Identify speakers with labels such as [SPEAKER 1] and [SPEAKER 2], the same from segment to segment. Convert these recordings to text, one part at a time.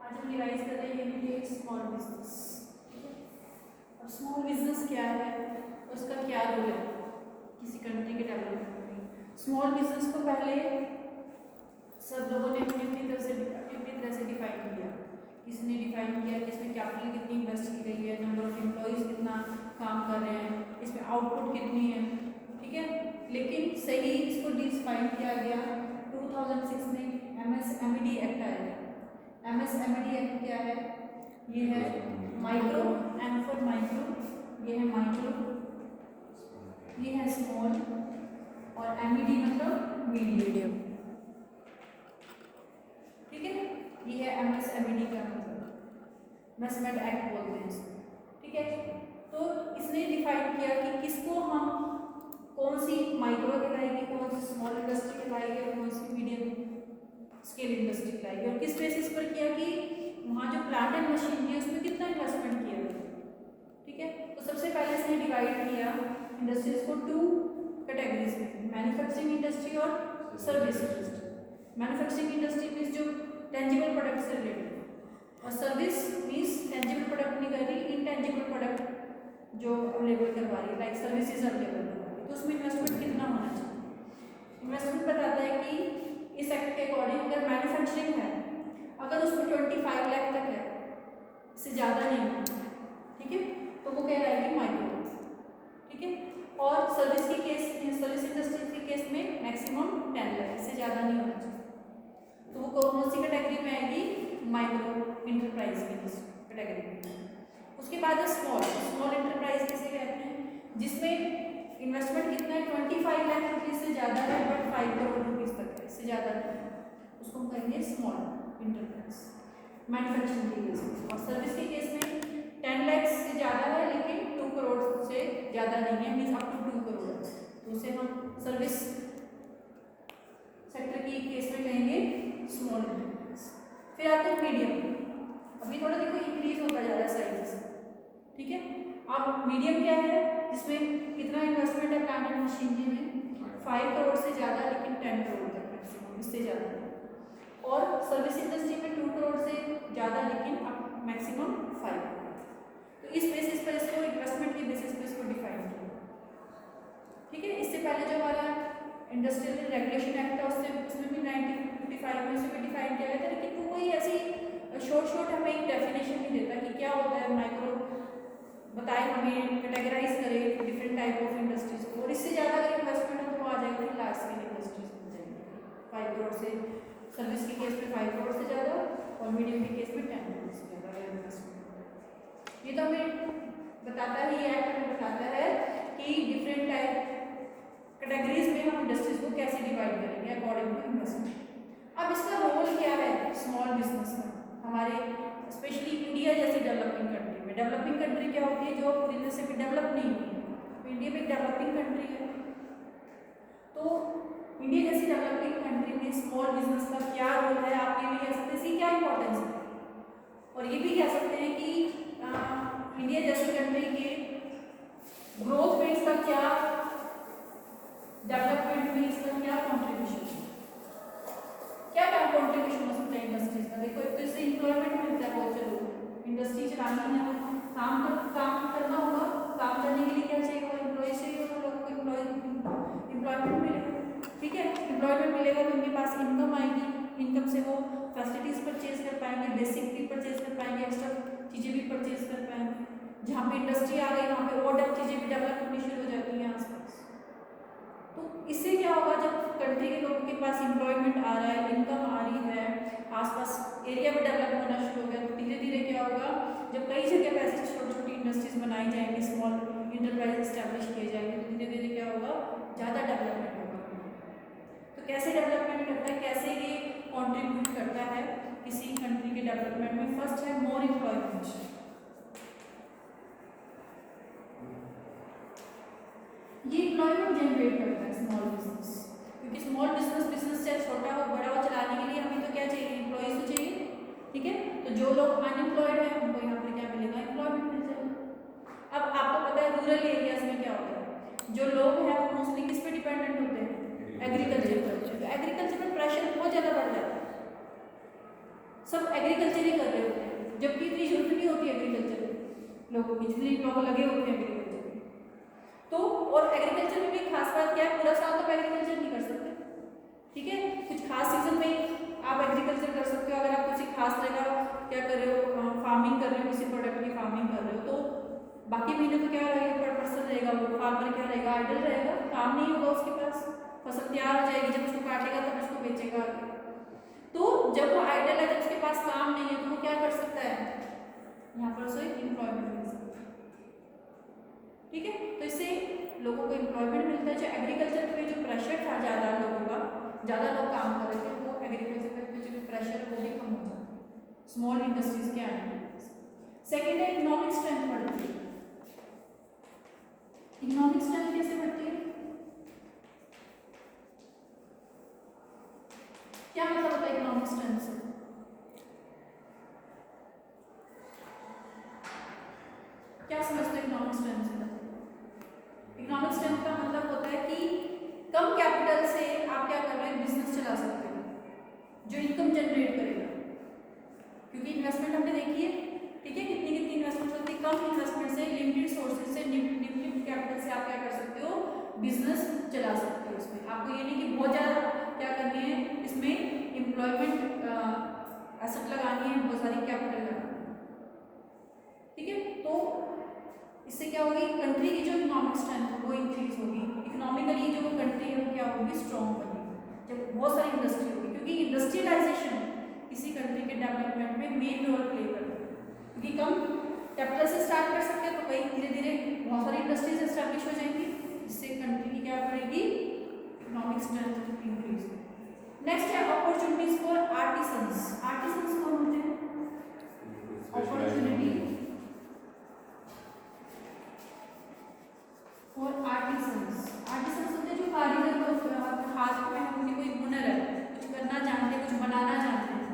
[SPEAKER 1] आज हम रिवाइज कर रहे हैं यूनिट 8 स्मॉल बिजनेस। अब स्मॉल बिजनेस क्या है, उसका क्या रोल है किसी कंट्री के डेवलपमेंट में। स्मॉल बिजनेस को पहले सब लोगों ने अपनी तरह से डिफाइन किया। किसने डिफाइन किया कि इसमें कैपिटल कितनी इन्वेस्ट की गई है, नंबर ऑफ एम्प्लॉइज कितना काम कर रहे हैं, इसमें आउटपुट कितनी है, ठीक है। लेकिन सही इसको डिफाइन किया गया 2006 में MSMED एक्ट आया था। MSMED एक्ट क्या है, ये है माइक्रो, एम फॉर माइक्रो, ये है माइक्रो, ये है स्मॉल, और MED मतलब मीडियम, ठीक है। ये है MSMED का मतलब, मैसमेड एक्ट बोलते हैं इसको, ठीक है। तो इसने डिफाइन किया कि किसको हम कौन सी माइक्रो कहलाएगी, कौन सी स्मॉल इंडस्ट्री कहलाएगी और कौन सी मीडियम स्केल इंडस्ट्री कहलाएगी, और किस बेसिस पर किया कि वहाँ जो प्लांट एंड मशीन है उसमें कितना इन्वेस्टमेंट किया, ठीक है। तो सबसे पहले इसने डिवाइड किया इंडस्ट्रीज को 2 कैटेगरीज में, मैन्युफैक्चरिंग इंडस्ट्री और service industry. Manufacturing industry means जो टेंजिबल प्रोडक्ट से रिलेटेड, और सर्विस मीन्स टेंजिबल प्रोडक्ट नहीं कर रही, इनटेंजिबल प्रोडक्ट जो अवेलेबल करवा रही है, लाइक सर्विसेज अवेलेबल करवा रही है। तो उसमें इन्वेस्टमेंट कितना होना चाहिए। इन्वेस्टमेंट बताता है कि इस एक्ट के अकॉर्डिंग अगर मैन्युफैक्चरिंग है, अगर उसमें 25 लाख तक है, इससे ज़्यादा नहीं है, ठीक है, तो वो कहलाएगी माइक्रो, ठीक है। और सर्विस के केस, सर्विस इंडस्ट्री के केस में मैक्सिमम 10 लाख, इससे ज़्यादा नहीं होना चाहिए। तो वो कौन सी कैटेगरी में आएगी, माइक्रो इंटरप्राइज की कैटेगरी में। उसके बाद है स्मॉल। स्मॉल इंटरप्राइज किसे कहते हैं, जिसमें इन्वेस्टमेंट कितना है 25 लाख रुपीज़ से ज़्यादा है, बट 5 करोड़ रुपीज़ तक है, इससे ज़्यादा नहीं, उसको हम कहेंगे स्मॉल इंटरप्राइज मैन्युफैक्चरिंग के केस में। और सर्विस के केस में 10 लाख से ज़्यादा है लेकिन 2 करोड़ से ज़्यादा नहीं है, मीन्स अप टू 2 करोड़ है, तो उसे हम सर्विस सेक्टर की केस में कहेंगे स्मॉल इंटरप्राइज। फिर आते हैं मीडियम। अभी थोड़ा देखो इंक्रीज होता जा रहा है साइज, ठीक है। अब मीडियम क्या है, जिसमें कितना इन्वेस्टमेंट है प्लांट एंड मशीनरी में, 5 करोड़ से ज़्यादा लेकिन 10 करोड़ तक मैक्सिमम, इससे ज़्यादा। और सर्विस इंडस्ट्री में 2 करोड़ से ज़्यादा लेकिन अब मैक्सिमम 5 करोड़। तो इस बेसिस पर इसको इन्वेस्टमेंट के बेसिस पर इसको डिफाइन किया, ठीक है। इससे पहले जो हमारा इंडस्ट्रियल रेगुलेशन एक्ट था उसमें भी 1955 में उसे भी डिफाइन किया गया था, लेकिन वो कोई ऐसी शॉर्ट हमें एक डेफिनेशन नहीं देता कि क्या होता है माइक्रो, बताए हमें कैटेगराइज करें डिफरेंट टाइप ऑफ इंडस्ट्रीज को। और इससे ज़्यादा अगर इन्वेस्टमेंट हो तो आ जाएगी लार्ज स्केल इंडस्ट्रीज बन जाएंगी, 5 करोड़ से, सर्विस के केस में 5 करोड़ से ज़्यादा और मीडियम के केस में 10 करोड़ से ज़्यादा इन्वेस्टमेंट। ये तो हमें बताता है, ये एक्ट हमें बताता है कि डिफरेंट टाइप कैटेगरीज में हम इंडस्ट्रीज को कैसे डिवाइड करेंगे अकॉर्डिंग टू इन्वेस्टमेंट। अब इसका रोल क्या है स्मॉल बिजनेस का हमारे स्पेशली इंडिया जैसी डेवलपिंग कंट्री में। डेवलपिंग कंट्री क्या होती है, जो पूरी तरह से भी डेवलप नहीं हुई है, तो इंडिया में एक डेवलपिंग कंट्री है। तो इंडिया जैसी डेवलपिंग कंट्री में स्मॉल बिजनेस का क्या रोल है, आप ये भी कह सकते हैं इसकी क्या इंपॉर्टेंस है, और ये भी कह सकते हैं कि इंडिया जैसी कंट्री के ग्रोथ में इसका क्या, डेवलपमेंट में इसका क्या कॉन्ट्रीब्यूशन है, क्या क्या कॉन्ट्रीब्यूशन हो सकता है इंडस्ट्रीज का। देखो एक तो इससे एम्प्लॉयमेंट मिलता है, बहुत से लोग इंडस्ट्री चलानी है, काम करना होगा, काम करने के लिए क्या चाहिए, वो एम्प्लॉय चाहिए, और लोगों को एम्प्लॉयमेंट मिलेगा, ठीक है। एम्प्लॉयमेंट मिलेगा तो उनके पास इनकम आएगी, इनकम से वो फैसिलिटीज़ परचेज कर पाएंगे, बेसिक भी परचेज कर पाएंगे, एक्स्ट्रा चीज़ें भी परचेज कर पाएंगे। जहाँ पे इंडस्ट्री आ गई वहाँ पे और चीज़ें भी डेवलप होनी शुरू हो जाती हैं आसपास। तो इससे क्या होगा, जब कंट्री के लोगों के पास एम्प्लॉयमेंट आ रहा है, इनकम आ रही है, आसपास एरिया में डेवलप होना शुरू हो गया, तो धीरे धीरे क्या होगा, जब कई जगह पे ऐसी छोटी छोटी इंडस्ट्रीज बनाई जाएंगी, स्मॉल इंटरप्राइज इस्टेब्लिश किए जाएंगे, तो धीरे धीरे क्या होगा, ज़्यादा डेवलपमेंट होगा। तो कैसे डेवलपमेंट करता है, कैसे ये कॉन्ट्रीब्यूट करता है किसी कंट्री के डेवलपमेंट में। फर्स्ट है मोर एम्प्लॉयमेंट, ये एम्प्लॉयमेंट जनरेट करता है स्मॉल बिजनेस, क्योंकि स्मॉल बिजनेस चाहे छोटा हो बड़ा हो, चलाने के लिए हमें तो क्या चाहिए, एम्प्लॉयज तो चाहिए, ठीक है। तो जो लोग अनएम्प्लॉयड है उनको यहाँ पर क्या मिलेगा, एम्प्लॉयमेंट मिल जाएगा। अब आपको पता है रूरल एरियाज में क्या होता है, जो लोग हैं वो मोस्टली किस पे डिपेंडेंट होते हैं, एग्रीकल्चर पर। तो एग्रीकल्चर में प्रेशर बहुत ज़्यादा बढ़ जाता है, सब एग्रीकल्चर ही कर रहे होते हैं, जबकि इतनी जरूरत नहीं होती एग्रीकल्चर लोगों की जितने लोग लगे होते हैं एग्रीकल्चर में। तो और एग्रीकल्चर में भी खास बात क्या है, पूरा साल तो एग्रीकल्चर नहीं कर सकते, ठीक है, कुछ खास सीजन में आप एग्रीकल्चर कर सकते हो। अगर आप किसी खास जगह क्या कर रहे हो, फार्मिंग कर रहे हो, किसी प्रोडक्ट की फार्मिंग कर रहे हो, तो बाकी महीने तो क्या रहेगा, पर पर्सन रहेगा, वो फार्मर क्या रहेगा, आइडल रहेगा, काम नहीं होगा उसके पास, फसल तैयार हो जाएगी, जब उसको काटेगा तब उसको बेचेगा। तो जब वो आइडल है, जब उसके पास काम नहीं है, तो वो क्या कर सकता है, यहाँ पर उसे एम्प्लॉयमेंट मिल सकता है, ठीक है। तो इससे लोगों को एम्प्लॉयमेंट मिलता है। जो एग्रीकल्चर पे जो प्रेशर था ज़्यादा लोगों का, ज़्यादा लोग काम कर रहे थे, वो एग्रीकल्चर पे जो प्रेशर है वो भी कम हो जाता है स्मॉल इंडस्ट्रीज के आने में। सेकेंड है इकोनॉमिक स्ट्रेंथ बढ़ती है। इकोनॉमिक स्ट्रेंथ कैसे बढ़ती है, क्या मतलब होता है इकोनॉमिक स्ट्रेंथ से, क्या समझते हैं इकोनॉमिक स्ट्रेंथ से? इकोनॉमिक स्ट्रेंथ का मतलब होता है कि कम कैपिटल से आप क्या कर रहे हैं, बिजनेस चला सकते हैं जो इनकम जनरेट करेगा, क्योंकि इन्वेस्टमेंट हमने देखी है, ठीक है, कितनी कितनी इन्वेस्टमेंट होती है, कम इन्वेस्टमेंट से, लिमिटेड सोर्सेज से, लिमिटेड कैपिटल से आप क्या कर सकते हो, बिजनेस चला सकते हो। इसमें आपको ये नहीं कि बहुत ज़्यादा क्या करनी है, इसमें एम्प्लॉयमेंट एसेट लगानी है, बहुत सारी कैपिटल लगानी है, ठीक है। तो इससे क्या होगी, कंट्री की जो इकोनॉमिक स्ट्रेंथ है वो इंक्रीज होगी, इकोनॉमिकली जो कंट्री है वो क्या होगी, स्ट्रॉन्ग बनेगी, जब बहुत सारी इंडस्ट्री होगी, क्योंकि इंडस्ट्रियलाइजेशन किसी कंट्री के डेवलपमेंट में मेन रोल प्ले करता है, क्योंकि कम कैपिटल से स्टार्ट कर सकते हैं, तो कहीं धीरे धीरे बहुत सारी इंडस्ट्रीज एस्टेब्लिश हो जाएंगी, जिससे कंट्री की क्या बढ़ेगी, इकोनॉमिक स्ट्रेंथ इंक्रीज। नेक्स्ट है अपॉर्चुनिटीज फॉर आर्टिसंस। आर्टिसंस कौन होते हैं, अपॉर्चुनिटी और आर्टिसंस। आर्टिसंस होते हैं जो कारीगर होते हैं, हाथ में उनकी कोई हुनर है, कुछ करना जानते हैं, कुछ बनाना जानते हैं।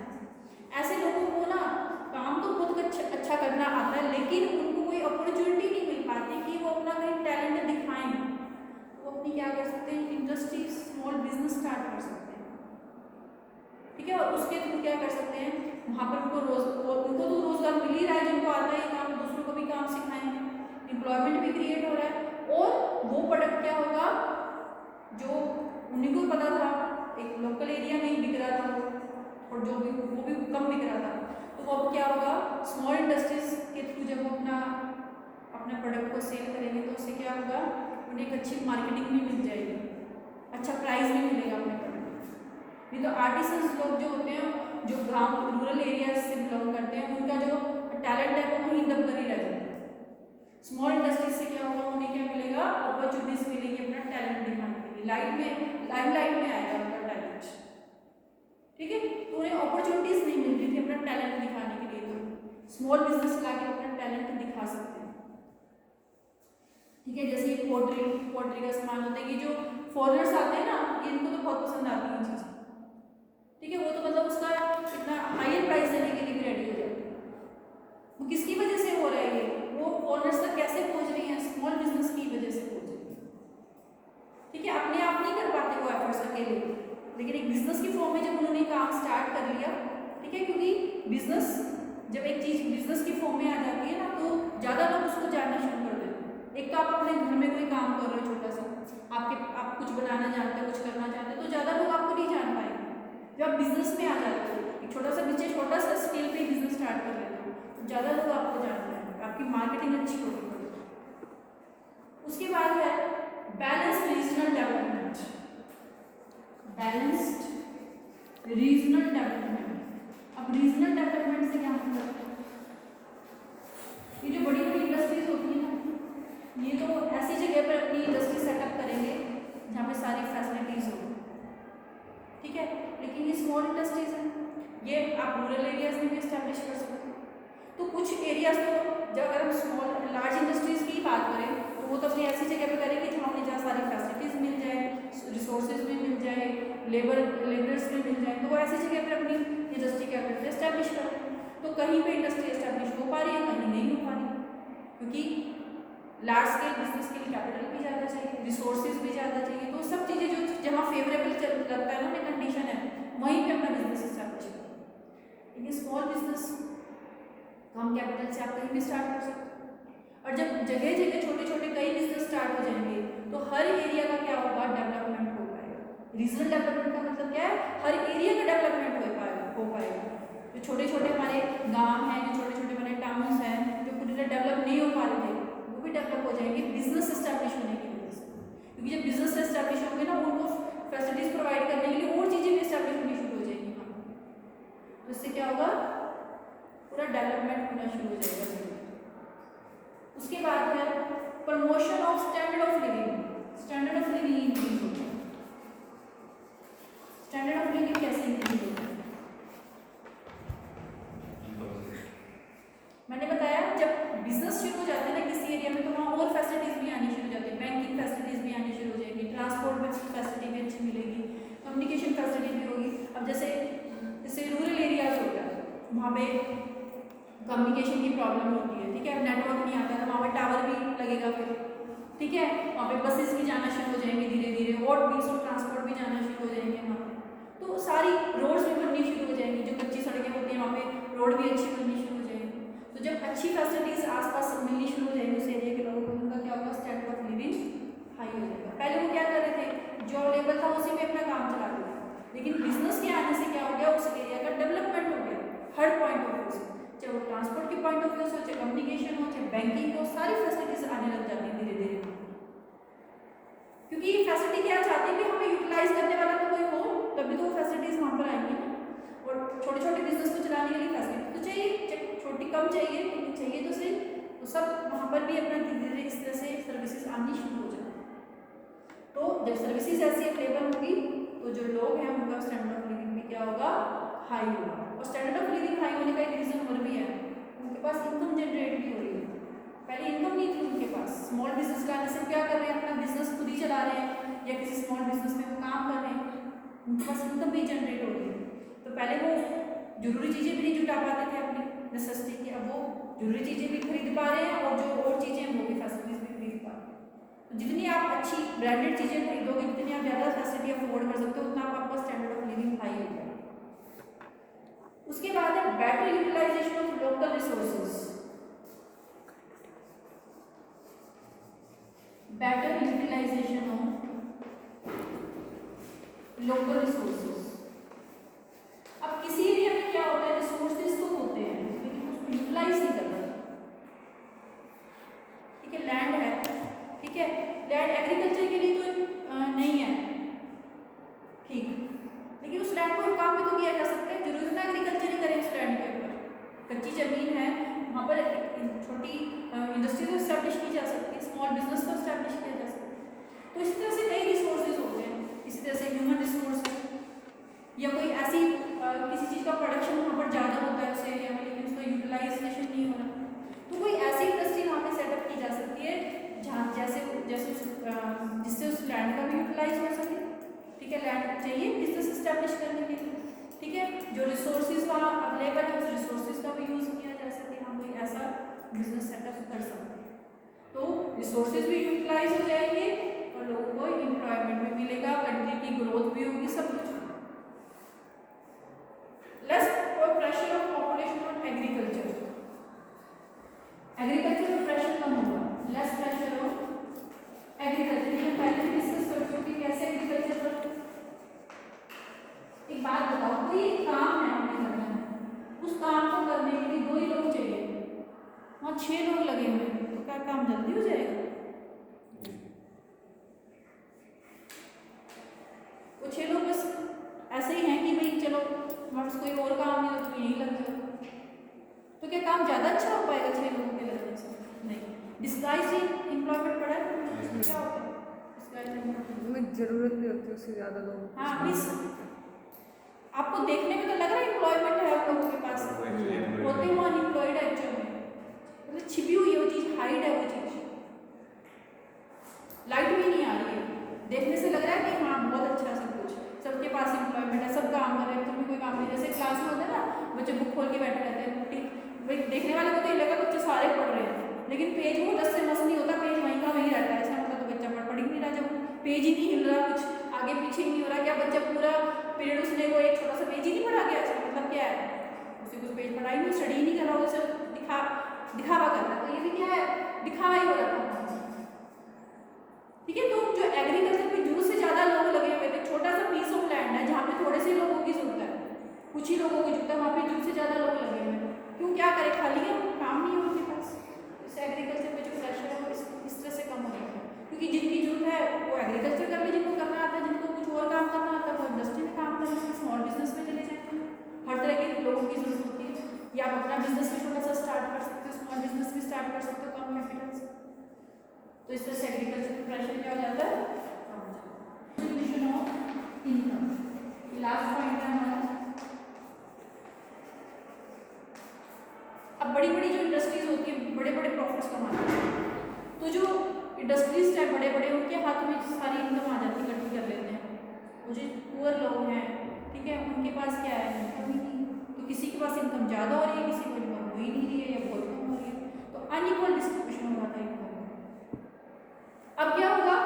[SPEAKER 1] ऐसे लोगों को ना काम तो खुद अच्छा करना आता है, लेकिन उनको कोई अपॉर्चुनिटी नहीं मिल पाती कि वो अपना कहीं टैलेंट दिखाएं, तो वो अपनी क्या कर सकते हैं, इंडस्ट्री, स्मॉल बिजनेस स्टार्ट कर सकते हैं, ठीक है, और उसके थ्रू क्या कर सकते हैं, वहाँ पर उनको तो रोजगार मिल ही रहा है, जिनको आता है काम, दूसरों को भी काम सिखाएंगे, एम्प्लॉयमेंट भी क्रिएट हो रहा है, और वो प्रोडक्ट क्या होगा जो उन्हीं को पता था, एक लोकल एरिया में ही बिक रहा था और जो भी वो भी कम बिक रहा था, तो वो अब क्या होगा, स्मॉल इंडस्ट्रीज के थ्रू जब वो अपना प्रोडक्ट को सेल करेंगे, तो उससे क्या होगा, उन्हें एक अच्छी मार्केटिंग भी मिल जाएगी, अच्छा प्राइस भी मिलेगा अपने प्रोडक्ट। नहीं तो आर्टिसंस लोग जो होते हैं, जो गांव रूरल एरिया से बिलोंग करते हैं, उनका जो टैलेंट है वो वहीं दब कर ही रह जाता है। स्मॉल इंडस्ट्रीज से क्या होगा, उन्हें क्या मिलेगा, अपॉर्चुनिटीज मिलेगी अपना टैलेंट दिखाने के लिए, लाइमलाइट में आएगा उनका टैलेंट, ठीक है। तो उन्हें अपॉर्चुनिटीज नहीं मिल रही थी अपना टैलेंट दिखाने के लिए, तो स्मॉल बिजनेस लाके अपना टैलेंट दिखा सकते हैं, ठीक है। जैसे पोट्री का सामान होता है, ये जो फॉरेनर्स आते हैं ना, इनको तो बहुत पसंद आती है चीज़, ठीक है, वो तो मतलब उसका इतना हायर प्राइस देने के लिए भी रेडी हो जाते हैं। वो किसकी वजह से हो रहा है, ये वो फॉरेनर्स तक कैसे पहुंच रही हैं, स्मॉल बिजनेस की वजह से पहुंच रही है, ठीक है। अपने आप नहीं कर पाते वो एफर्ट्स अकेले, लेकिन एक बिजनेस की फॉर्म में जब उन्होंने काम स्टार्ट कर लिया, ठीक है, क्योंकि बिजनेस जब एक चीज बिजनेस की फॉर्म में आ जाती है ना, तो ज़्यादा लोग उसको जानना शुरू कर देते हैं। एक तो आप अपने घर में कोई काम कर रहे हो छोटा सा, आप कुछ बनाना जानते हो, कुछ करना चाहते हो, तो ज़्यादा लोग आपको नहीं जान पाएंगे। जब आप बिजनेस में आ जाते हो, एक छोटा सा स्केल पे बिजनेस स्टार्ट कर लेते हो, तो ज़्यादा लोग आपको जानते हैं, आपकी मार्केटिंग अच्छी होगी। उसके बाद है balanced regional development. Balanced regional development. अब रीजनल डेवलपमेंट से क्या मतलब, ये जो बड़ी बड़ी इंडस्ट्रीज होती है ना, ये तो ऐसी जगह पर अपनी इंडस्ट्री सेटअप करेंगे जहाँ पे सारी फैसिलिटीज हो, ठीक है, लेकिन ये स्मॉल इंडस्ट्रीज हैं, ये आप रूरल एरियाज में भी इस्टेब्लिश कर सकते हो। तो कुछ एरियाज तो जब अगर हम लार्ज इंडस्ट्रीज की बात करें, तो वो तो अपनी ऐसी जगह पे करेंगे जहाँ सारी फैसिलिटीज मिल जाए, रिसोर्सेज भी मिल जाए, लेबरर्स भी मिल जाए, तो वो ऐसी जगह पर अपनी इंडस्ट्री क्या करते हैं, इस्टेब्लिश करते हैं। तो कहीं पे इंडस्ट्री इस्टेब्लिश हो पा रही है, कहीं नहीं हो पा रही, क्योंकि लार्ज स्केल बिजनेस के लिए कैपिटल भी ज़्यादा चाहिए, रिसोर्सेज भी ज़्यादा चाहिए, तो सब चीज़ें जो जहाँ फेवरेबल लगता है ना, कंडीशन है, वहीं पे अपना बिजनेस इस्टेब्लिश करें। लेकिन स्मॉल बिजनेस कम कैपिटल से आप कहीं भी स्टार्ट कर सकते हो। और जब जगह जगह छोटे छोटे कई बिजनेस स्टार्ट हो जाएंगे तो हर एरिया का क्या होगा, डेवलपमेंट हो पाएगा। रीजनल डेवलपमेंट का मतलब क्या है, हर एरिया का डेवलपमेंट हो पाएगा। जो छोटे छोटे हमारे गांव हैं, जो छोटे छोटे हमारे टाउन्स हैं, जो पूरी तरह डेवलप नहीं हो पा रहे थे, वो भी डेवलप हो जाएंगे बिजनेस एस्टैब्लिश होने की वजह से। क्योंकि जब बिजनेस एस्टैब्लिश होंगे ना, उनको फैसिलिटीज प्रोवाइड करने के लिए और चीज़ें भी एस्टैब्लिश होनी शुरू हो जाएंगी वहाँ पर। तो इससे क्या होगा, पूरा डेवलपमेंट होना शुरू हो जाएगा। उसके बाद है promotion of standard of living. Standard of living increase होता है। स्टैंडर्ड ऑफ लिविंग कैसे इंक्रीज होता है? मैंने बताया जब बिजनेस शुरू हो जाते हैं ना किसी एरिया में, तो वहाँ और फैसिलिटीज भी आनी शुरू हो जाती है। बैंकिंग फैसिलिटीज भी आनी शुरू हो जाएगी, ट्रांसपोर्ट में फैसिलिटी भी अच्छी मिलेगी, कम्युनिकेशन फैसिलिटी भी होगी। अब जैसे रूरल एरियाज होता है, वहाँ पे कम्युनिकेशन की प्रॉब्लम होती है, ठीक है, नेटवर्क नहीं आता, तो वहाँ पे टावर भी लगेगा फिर, ठीक है, वहाँ पे बसेस भी जाना शुरू हो जाएंगे धीरे धीरे, और मीन्स ऑफ ट्रांसपोर्ट भी जाना शुरू हो जाएंगे वहाँ पे। तो सारी रोड्स भी बननी शुरू हो जाएंगी, जो कच्ची सड़कें होती हैं वहाँ पे रोड भी अच्छी बननी शुरू हो जाएंगी। तो जब अच्छी फैसिलिटीज आसपास मिलनी शुरू हो जाएंगी उस एरिया के लोगों को, उनका क्या होगा, स्टैंडर्ड ऑफ लिविंग हाई हो जाएगा। पहले वो क्या कर रहे थे, जो अवेलेबल था उसी में अपना काम चला रहे थे, लेकिन बिजनेस के आने से क्या हो गया, उस एरिया का डेवलपमेंट हो गया हर पॉइंट ऑफ व्यू से, चाहे वो ट्रांसपोर्ट के पॉइंट ऑफ व्यू से हो, चाहे कम्युनिकेशन हो, चाहे बैंकिंग हो, सारी फैसिलिटीज आने लग जाती है धीरे धीरे। क्योंकि ये फैसिलिटी क्या चाहती है कि हमें यूटिलाइज करने वाला तो कोई हो, तभी तो वो फैसिलिटीज वहाँ पर आएंगी ना। और छोटे छोटे बिजनेस को चलाने के लिए फैसिलिटी तो चाहिए, छोटी कम चाहिए लेकिन चाहिए तो सही। तो सब वहाँ पर भी अपना धीरे धीरे इस तरह से सर्विसेज आनी शुरू हो जाती है। तो जब सर्विसेज ऐसी अवेलेबल होगी तो जो लोग हैं उनका स्टैंडर्ड ऑफ लिविंग भी क्या होगा, हाई होगा। और स्टैंडर्ड ऑफ लिविंग हाई होने का एक रीजन और भी है, उनके पास इनकम जनरेट भी हो रही है। पहले इनकम नहीं थी उनके पास, स्मॉल बिजनेस लाने से क्या कर रहे हैं, अपना बिजनेस खुद ही चला रहे हैं या किसी स्मॉल बिजनेस में वो काम कर रहे हैं, उनके पास इनकम भी जनरेट हो रही है। तो पहले वो जरूरी चीज़ें भी नहीं जुटा पाते थे अपनी नेसेसिटी की, अब वो जरूरी चीज़ें भी खरीद पा रहे हैं और जो और चीज़ें हैं वो भी फैसिलिटीज भी खरीद पा रहे हैं। तो जितनी आप अच्छी ब्रांडेड चीज़ें खरीदोगे, जितनी आप ज़्यादा फैसिलिटी अफोर्ड कर सकते हो, उतना आपका स्टैंडर्ड ऑफ लिविंग हाई हो जाएगा। उसके बाद है better utilization of local resources. Better utilization of local resources. अब किसी एरिया में क्या होता है, रिसोर्सेज तो होते हैं लेकिन उसको यूटिलाइज नहीं करते, ठीक है, लैंड है, ठीक है, लैंड एग्रीकल्चर के लिए तो नहीं है, ठीक, लेकिन उस लैंड को काम भी तो किया जा सकता है, जरूरी ना एग्रीकल्चर ही करें उस लैंड के ऊपर। कच्ची जमीन है, वहाँ पर छोटी इंडस्ट्री तो स्टैब्लिश की जा सकती है, स्मॉल बिजनेस तो स्टैब्लिश किया जा सकता है। तो इसी तरह से कई रिसोर्सेज होते हैं, इसी तरह से ह्यूमन रिसोर्स या कोई ऐसी किसी चीज़ का प्रोडक्शन वहाँ पर ज़्यादा होता है उस एरिया में लेकिन उसका यूटिलाइजेशन नहीं हो रहा, तो कोई ऐसी इंडस्ट्री वहाँ पे सेटअप की जा सकती है जहाँ जिससे उस लैंड का भी यूटिलाइज हो सके, ठीक है, लैंड चाहिए बिजनेस इस्टेब्लिश करने के लिए, ठीक है, जो रिसोर्सेज वहाँ अवेलेबल है उस रिसोर्सेज का भी यूज़ किया जा सके, हम कोई ऐसा बिजनेस सेटअप कर सकते हैं। तो रिसोर्सेज भी यूटिलाइज हो जाएंगे और लोगों को एम्प्लॉयमेंट भी मिलेगा, कंट्री की ग्रोथ भी होगी, सब कुछ। Less pressure of population on agriculture. Agriculture में प्रेशर कम होगा, लेस प्रेशर ऑन एग्रीकल्चर। ये पहले डिस्कस कर चुके कि कैसे एग्रीकल्चर पर। एक बात बताओ, कोई काम है हमें करना है, उस काम को करने के लिए 2 ही लोग चाहिए, वहाँ 6 लोग लगे हुए हैं, तो क्या काम जल्दी हो जाएगा? वो 6 लोग बस ऐसे ही हैं कि भाई चलो बस कोई और काम नहीं तो यहीं लग जाओ, तो क्या काम ज़्यादा अच्छा हो पाएगा 6 लोगों के लगने से? नहीं। डिस्गाइज एम्प्लॉयमेंट पड़ा है, क्या होता है डिस्गाइज,
[SPEAKER 2] जरूरत नहीं होती उससे ज़्यादा लोग।
[SPEAKER 1] हाँ मिस, आपको देखने में तो लग रहा है एम्प्लॉयमेंट है आप लोगों के पास, होते हो अनएम्प्लॉयड है एक्चुअल में, मतलब छिपी हुई है वो चीज़, हाइड है वो चीज़, लाइट भी नहीं आ रही है, देखने से लग रहा है कि हाँ बहुत अच्छा सब कुछ, सबके पास एम्प्लॉयमेंट है, सब काम कर रहे हैं, तुम्हें कोई काम नहीं। जैसे क्लास में होता है ना, बच्चे बुक खोल के बैठे रहते हैं, ठीक, भाई देखने वाले को तो ये लगा बच्चे सारे पढ़ रहे हैं, लेकिन पेज वो 10 से मस नहीं होता, पेज वहीं का वहीं रहता है, इसका मतलब तो बच्चा पढ़ ही नहीं रहा, जब पेज ही नहीं हिल रहा, कुछ आगे पीछे ही नहीं हो रहा, क्या बच्चा पूरा पीरियड उसने वो एक छोटा सा पेज ही नहीं पढ़ा गया, इसका मतलब क्या है? उससे कुछ पेज पढ़ाई नहीं, स्टडी नहीं कर रहा, उसे दिखावा कर रहा है, तो ये भी क्या है, दिखावा ही हो रहा था। ठीक है, तो जो एग्रीकल्चर में जरूरत से ज़्यादा लोग लगे हुए थे, छोटा सा पीस ऑफ लैंड है जहाँ पे थोड़े से लोगों की जरूरत है, कुछ ही लोगों की जरूरत है, वहाँ पे जरूरत से ज़्यादा लोग लगे हुए हैं। क्यों, क्या करें, खाली है, काम नहीं है उनके पास। इस एग्रीकल्चर में जो प्रेशर है वो इस तरह से कम हो जाता है, क्योंकि जिनकी जरूरत है वो एग्रीकल्चर कर ले, जिनको करना आता है, जिनको कुछ और काम करना आता है वो इंडस्ट्री में काम कर ले, स्मॉल बिजनेस में चले जाते हैं। हर तरह के लोगों की जरूरत होती है, या आप अपना बिजनेस भी छोटा सा स्टार्ट कर सकते हो, स्मॉल बिजनेस भी स्टार्ट कर सकते हो कम कैपिटल से। तो इस तरह से एग्रीकल्चर में प्रेशर क्या हो जाता है, distribution of income. Last point है हमारा। अब बड़ी बड़ी जो इंडस्ट्रीज होती है बड़े बड़े प्रॉफिट्स कमाती है, तो जो इंडस्ट्रीज है बड़े बड़े, उनके हाथ में सारी इनकम आ जाती है, इकट्ठी कर लेते हैं। वो जो पुअर लोग हैं, ठीक है, उनके पास क्या है, इनकम ही नहीं, तो किसी के पास इनकम ज़्यादा हो रही है, किसी को इनकम हो ही नहीं रही है या बहुत कम हो रही है, तो अनइक्वल डिस्ट्रीब्यूशन हो जाता है इनकम। अब क्या होगा,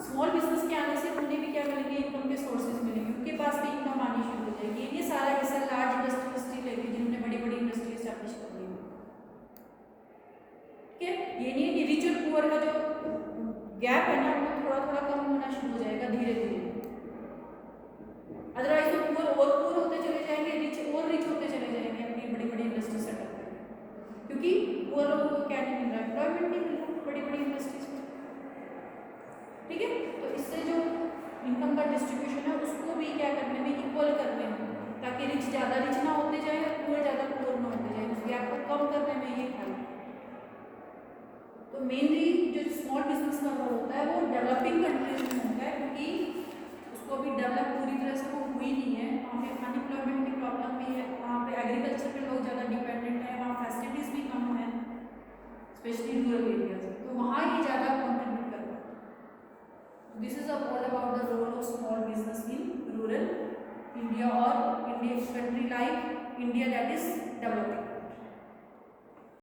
[SPEAKER 1] स्मॉल बिजनेस के आने से उन्हें भी क्या मिलेंगे, इनकम के सोर्सेज मिलेंगे, उनके पास भी इनकम आनी शुरू हो जाएगी। ये सारा हिस्सा लार्ज इंडस्ट्री लेके, जिन्होंने बड़ी बड़ी इंडस्ट्री स्टैब्लिश कर ली, ठीक है, ये नहीं है कि रिच और पुअर का जो गैप है ना वो थोड़ा थोड़ा कम होना शुरू हो जाएगा धीरे धीरे। अदरवाइज तो पुअर और पुअर होते चले जाएंगे, रिच और रिच होते चले जाएंगे अपनी बड़ी बड़ी इंडस्ट्री सेटअप करके, क्योंकि पुअर लोगों को क्या नहीं मिल रहा, एम्प्लॉयमेंट नहीं मिल रहा बड़ी बड़ी इंडस्ट्रीज में। ठीक है, तो इससे जो इनकम का डिस्ट्रीब्यूशन है उसको भी क्या करने में इक्वल करते हैं, ताकि रिच ज़्यादा रिच ना होते जाए और पुअर ज़्यादा पुअर ना होते जाए, उस गैप को कम करने में ये हेल्प। तो मेनली जो स्मॉल बिजनेस का रोल होता है वो डेवलपिंग कंट्रीज में होता है, क्योंकि उसको अभी डेवलप पूरी तरह से वो हुई नहीं है, वहाँ पे अनएम्प्लॉयमेंट की प्रॉब्लम भी है, वहाँ पे एग्रीकल्चर पे लोग ज़्यादा डिपेंडेंट है, वहाँ फैसिलिटीज़ भी कम है, स्पेशली रूरल एरियाज, तो वहाँ ये ज़्यादा कॉन्ट्रीब्यूट कर रहा है। This is all about the role of small business in rural India और India country like India that is developing.